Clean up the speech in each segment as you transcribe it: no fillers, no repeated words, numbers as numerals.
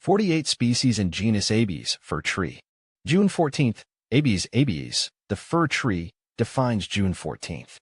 48 species in genus Abies, fir tree. June 14th, Abies, the fir tree, defines June 14th.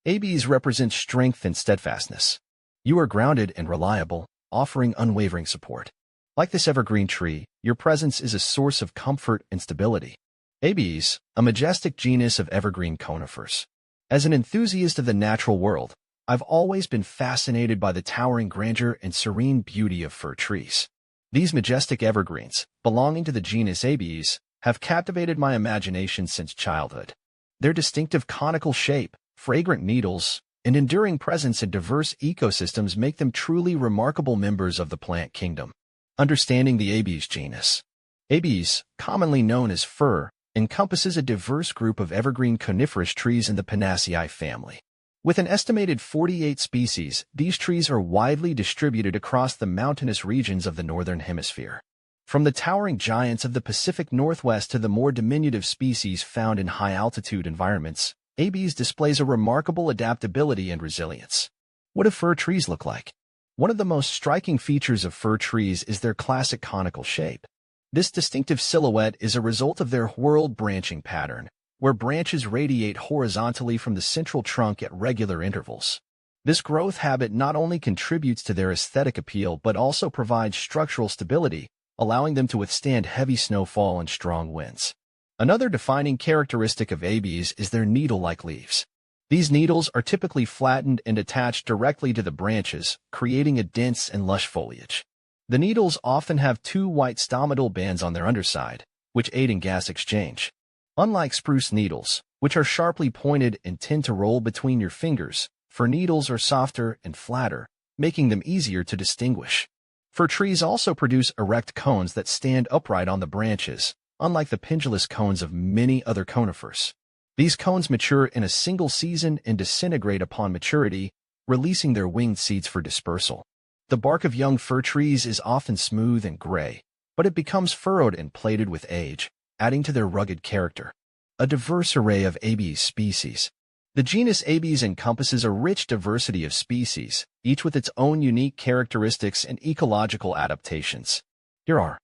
Abies represents strength and steadfastness. You are grounded and reliable, offering unwavering support. Like this evergreen tree, your presence is a source of comfort and stability. Abies, a majestic genus of evergreen conifers. As an enthusiast of the natural world, I've always been fascinated by the towering grandeur and serene beauty of fir trees. These majestic evergreens, belonging to the genus Abies, have captivated my imagination since childhood. Their distinctive conical shape, fragrant needles, and enduring presence in diverse ecosystems make them truly remarkable members of the plant kingdom. Understanding the Abies genus. Abies, commonly known as fir, encompasses a diverse group of evergreen coniferous trees in the Pinaceae family. With an estimated 48 species, these trees are widely distributed across the mountainous regions of the Northern Hemisphere. From the towering giants of the Pacific Northwest to the more diminutive species found in high-altitude environments, Abies displays a remarkable adaptability and resilience. What do fir trees look like? One of the most striking features of fir trees is their classic conical shape. This distinctive silhouette is a result of their whorled branching pattern, where branches radiate horizontally from the central trunk at regular intervals. This growth habit not only contributes to their aesthetic appeal but also provides structural stability, allowing them to withstand heavy snowfall and strong winds. Another defining characteristic of Abies is their needle-like leaves. These needles are typically flattened and attached directly to the branches, creating a dense and lush foliage. The needles often have two white stomatal bands on their underside, which aid in gas exchange. Unlike spruce needles, which are sharply pointed and tend to roll between your fingers, fir needles are softer and flatter, making them easier to distinguish. Fir trees also produce erect cones that stand upright on the branches, unlike the pendulous cones of many other conifers. These cones mature in a single season and disintegrate upon maturity, releasing their winged seeds for dispersal. The bark of young fir trees is often smooth and gray, but it becomes furrowed and plated with age, adding to their rugged character. A diverse array of Abies species. The genus Abies encompasses a rich diversity of species, each with its own unique characteristics and ecological adaptations. Here are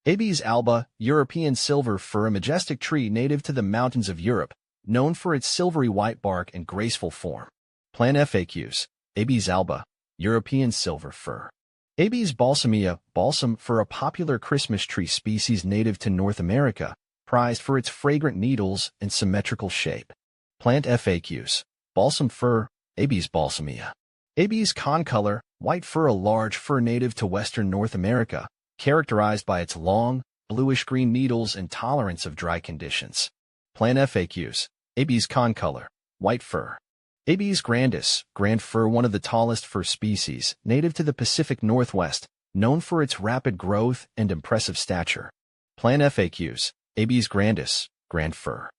Abies alba, European silver fir, a majestic tree native to the mountains of Europe, known for its silvery white bark and graceful form. Plant FAQs. Abies alba, European silver fir. Abies balsamea, balsam fir, a popular Christmas tree species native to North America, prized for its fragrant needles and symmetrical shape. Plant FAQs. Balsam fir, Abies balsamea. Abies concolor, white fir, a large fir native to western North America, characterized by its long, bluish-green needles and tolerance of dry conditions. Plant FAQs. Abies concolor, white fir. Abies grandis, grand fir, one of the tallest fir species, native to the Pacific Northwest, known for its rapid growth and impressive stature. Plant FAQs. Abies grandis, grand fir.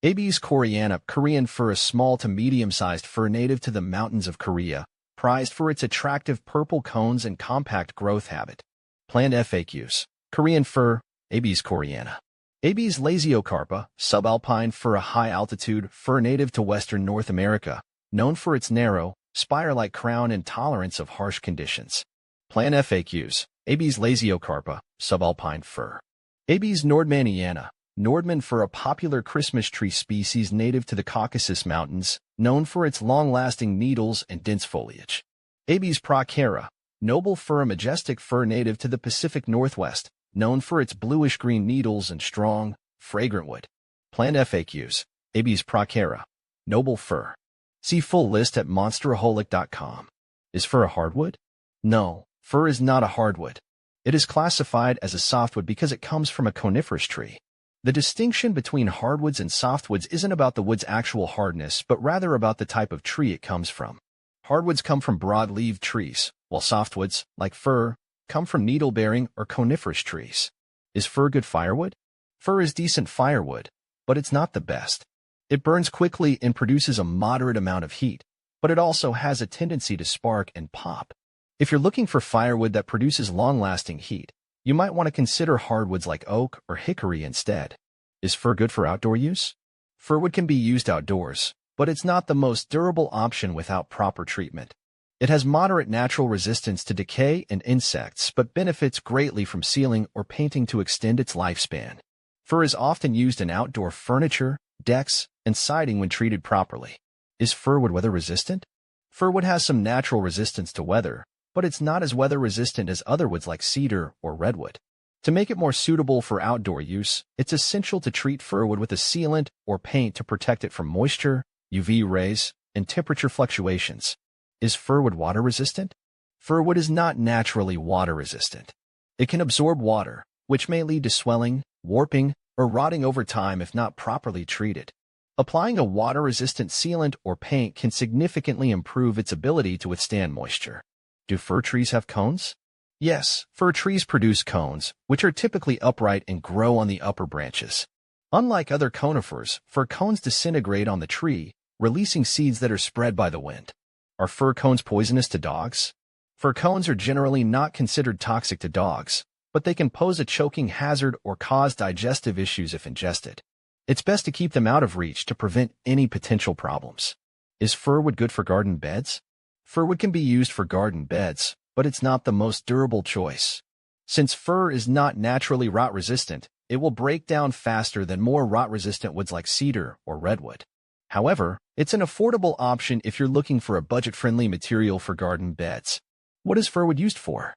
Abies koreana, Korean fir, a small to medium-sized fir native to the mountains of Korea, prized for its attractive purple cones and compact growth habit. Plant FAQs. Korean fir, Abies koreana. Abies lasiocarpa, subalpine fir, a high-altitude fir native to western North America, known for its narrow, spire-like crown and tolerance of harsh conditions. Plant FAQs. Abies lasiocarpa, subalpine fir. Abies nordmanniana, Nordman fir, a popular Christmas tree species native to the Caucasus Mountains, known for its long-lasting needles and dense foliage. Abies procara, noble fir, a majestic fir native to the Pacific Northwest, known for its bluish-green needles and strong, fragrant wood. Plant FAQs. Abies procara, noble fir. See full list at monsteraholic.com. Is fir a hardwood? No, fir is not a hardwood. It is classified as a softwood because it comes from a coniferous tree. The distinction between hardwoods and softwoods isn't about the wood's actual hardness, but rather about the type of tree it comes from. Hardwoods come from broad-leaved trees, while softwoods, like fir, come from needle-bearing or coniferous trees. Is fir good firewood? Fir is decent firewood, but it's not the best. It burns quickly and produces a moderate amount of heat, but it also has a tendency to spark and pop. If you're looking for firewood that produces long-lasting heat, you might want to consider hardwoods like oak or hickory instead. Is fir good for outdoor use? Firwood can be used outdoors, but it's not the most durable option without proper treatment. It has moderate natural resistance to decay and insects, but benefits greatly from sealing or painting to extend its lifespan. Fir is often used in outdoor furniture, decks, and siding when treated properly. Is firwood weather-resistant? Firwood has some natural resistance to weather, but it's not as weather-resistant as other woods like cedar or redwood. To make it more suitable for outdoor use, it's essential to treat firwood with a sealant or paint to protect it from moisture, UV rays, and temperature fluctuations. Is firwood water-resistant? Firwood is not naturally water-resistant. It can absorb water, which may lead to swelling, warping, or rotting over time if not properly treated. Applying a water-resistant sealant or paint can significantly improve its ability to withstand moisture. Do fir trees have cones? Yes, fir trees produce cones, which are typically upright and grow on the upper branches. Unlike other conifers, fir cones disintegrate on the tree, releasing seeds that are spread by the wind. Are fir cones poisonous to dogs? Fir cones are generally not considered toxic to dogs, but they can pose a choking hazard or cause digestive issues if ingested. It's best to keep them out of reach to prevent any potential problems. Is firwood good for garden beds? Firwood can be used for garden beds, but it's not the most durable choice. Since fir is not naturally rot-resistant, it will break down faster than more rot-resistant woods like cedar or redwood. However, it's an affordable option if you're looking for a budget-friendly material for garden beds. What is firwood used for?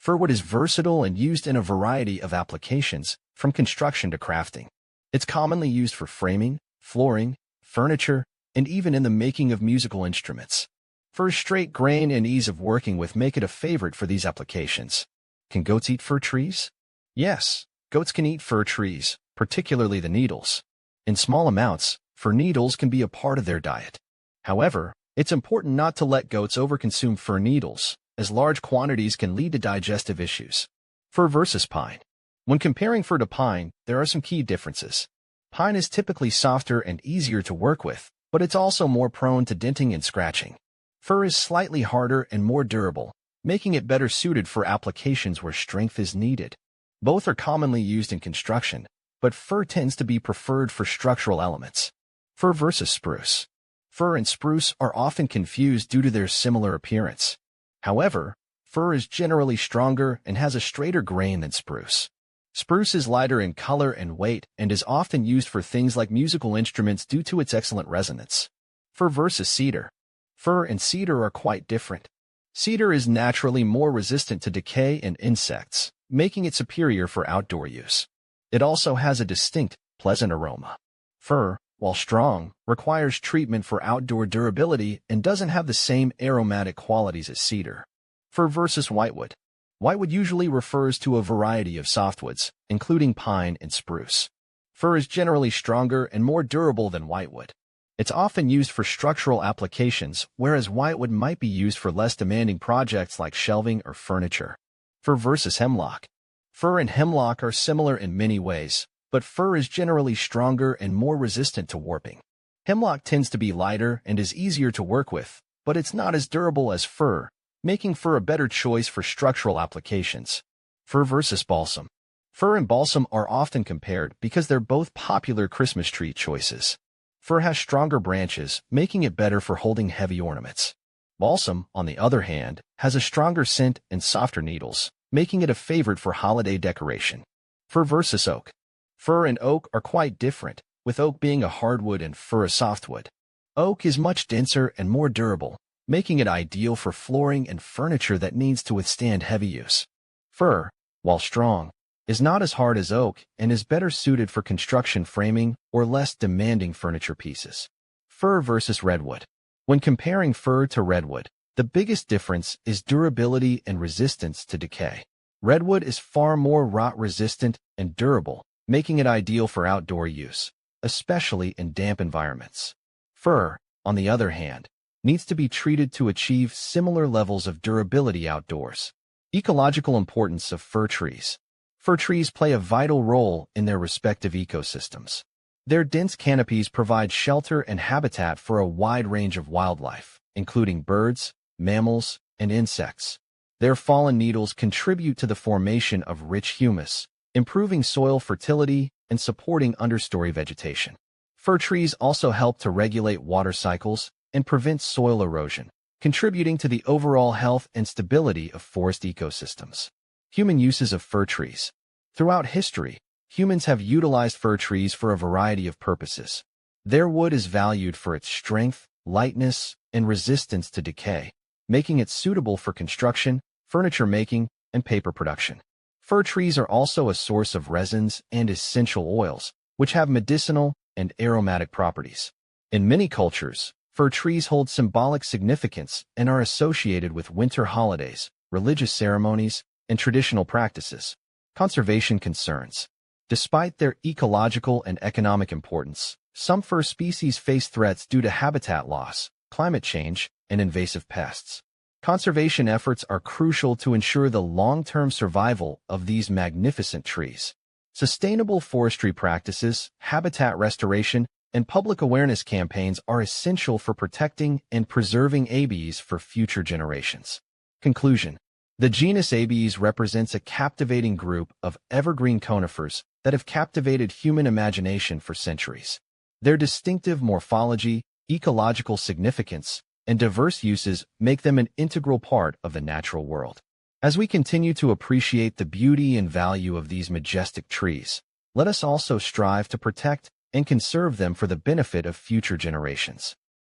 Firwood is versatile and used in a variety of applications, from construction to crafting. It's commonly used for framing, flooring, furniture, and even in the making of musical instruments. Fir's straight grain and ease of working with make it a favorite for these applications. Can goats eat fir trees? Yes, goats can eat fir trees, particularly the needles. In small amounts, fir needles can be a part of their diet. However, it's important not to let goats overconsume fir needles, as large quantities can lead to digestive issues. Fir versus pine. When comparing fir to pine, there are some key differences. Pine is typically softer and easier to work with, but it's also more prone to denting and scratching. Fir is slightly harder and more durable, making it better suited for applications where strength is needed. Both are commonly used in construction, but fir tends to be preferred for structural elements. Fir versus spruce. Fir and spruce are often confused due to their similar appearance. However, fir is generally stronger and has a straighter grain than spruce. Spruce is lighter in color and weight and is often used for things like musical instruments due to its excellent resonance. Fir versus cedar. Fir and cedar are quite different. Cedar is naturally more resistant to decay and insects, making it superior for outdoor use. It also has a distinct, pleasant aroma. Fir, while strong, requires treatment for outdoor durability and doesn't have the same aromatic qualities as cedar. Fir versus whitewood. Whitewood usually refers to a variety of softwoods, including pine and spruce. Fir is generally stronger and more durable than whitewood. It's often used for structural applications, whereas whitewood might be used for less demanding projects like shelving or furniture. Fir versus hemlock. Fir and hemlock are similar in many ways, but fir is generally stronger and more resistant to warping. Hemlock tends to be lighter and is easier to work with, but it's not as durable as fir, making fir a better choice for structural applications. Fir versus balsam. Fir and balsam are often compared because they're both popular Christmas tree choices. Fir has stronger branches, making it better for holding heavy ornaments. Balsam, on the other hand, has a stronger scent and softer needles, making it a favorite for holiday decoration. Fir versus oak. Fir and oak are quite different, with oak being a hardwood and fir a softwood. Oak is much denser and more durable, making it ideal for flooring and furniture that needs to withstand heavy use. Fir, while strong, is not as hard as oak and is better suited for construction framing or less demanding furniture pieces. Fir versus redwood. When comparing fir to redwood, the biggest difference is durability and resistance to decay. Redwood is far more rot-resistant and durable, making it ideal for outdoor use, especially in damp environments. Fir, on the other hand, needs to be treated to achieve similar levels of durability outdoors. Ecological importance of fir trees. Fir trees play a vital role in their respective ecosystems. Their dense canopies provide shelter and habitat for a wide range of wildlife, including birds, mammals, and insects. Their fallen needles contribute to the formation of rich humus, improving soil fertility and supporting understory vegetation. Fir trees also help to regulate water cycles and prevent soil erosion, contributing to the overall health and stability of forest ecosystems. Human uses of fir trees. Throughout history, humans have utilized fir trees for a variety of purposes. Their wood is valued for its strength, lightness, and resistance to decay, making it suitable for construction, furniture making, and paper production. Fir trees are also a source of resins and essential oils, which have medicinal and aromatic properties. In many cultures, fir trees hold symbolic significance and are associated with winter holidays, religious ceremonies, and traditional practices. Conservation concerns. Despite their ecological and economic importance, some fir species face threats due to habitat loss, climate change, and invasive pests. Conservation efforts are crucial to ensure the long-term survival of these magnificent trees. Sustainable forestry practices, habitat restoration, and public awareness campaigns are essential for protecting and preserving Abies for future generations. Conclusion. The genus Abies represents a captivating group of evergreen conifers that have captivated human imagination for centuries. Their distinctive morphology, ecological significance, and diverse uses make them an integral part of the natural world. As we continue to appreciate the beauty and value of these majestic trees, let us also strive to protect and conserve them for the benefit of future generations.